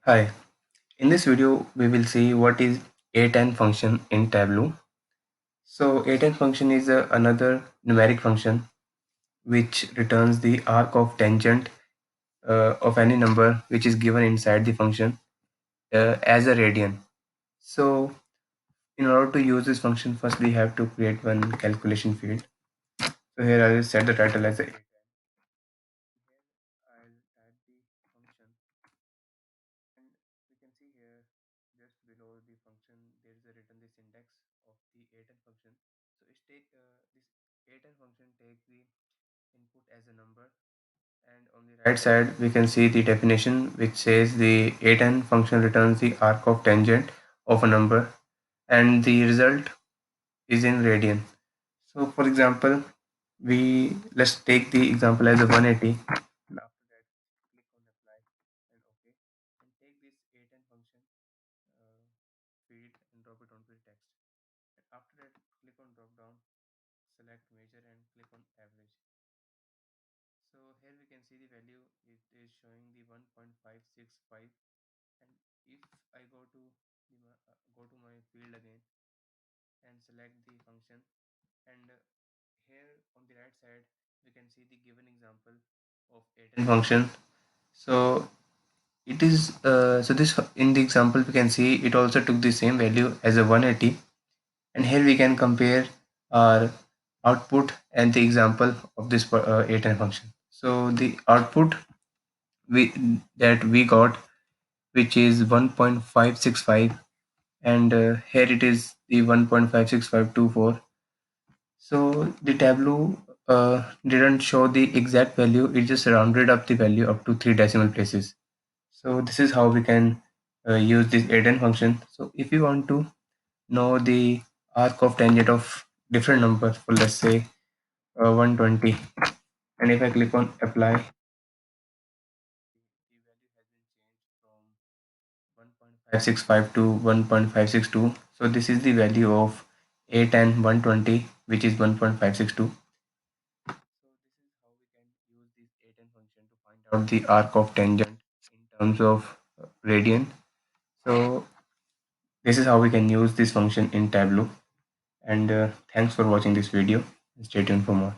Hi, in this video we will see what is ATAN function in Tableau. So ATAN function is another numeric function which returns the arc of tangent of any number which is given inside the function as a radian. So in order to use this function, first we have to create one calculation field. So here I will set the title as a ATAN. I'll add the function. And we can see here just below the function there is a written the syntax of the ATAN function. So this ATAN function takes the input as a number, and on the right side we can see the definition which says the ATAN function returns the arc of tangent of a number and the result is in radian. So for example, let's take the example as a 180. And after that click on apply and OK, and take this ATAN function uh, feed and drop it onto the text. And after that, click on drop down, select measure and click on average. So here we can see the value. It is showing the 1.565. And if I go to my field again and select the function, and here on the right side we can see the given example of ATAN function. So it is so this in the example we can see it also took the same value as a 180, and here we can compare our output and the example of this ATAN function. So the output we that we got, which is 1.565, and here it is the 1.56524. So the Tableau didn't show the exact value, it just rounded up the value up to 3 decimal places. So this is how we can use this ATAN function. So if you want to know the arc of tangent of different numbers, for let's say 120, and if I click on apply, the value has been changed from 1.565 to 1.562. So this is the value of 8 and 120, which is 1.562. So this is how we can use this ATAN function to find out the arc of tangent in terms of radian. So this is how we can use this function in Tableau. And thanks for watching this video. Stay tuned for more.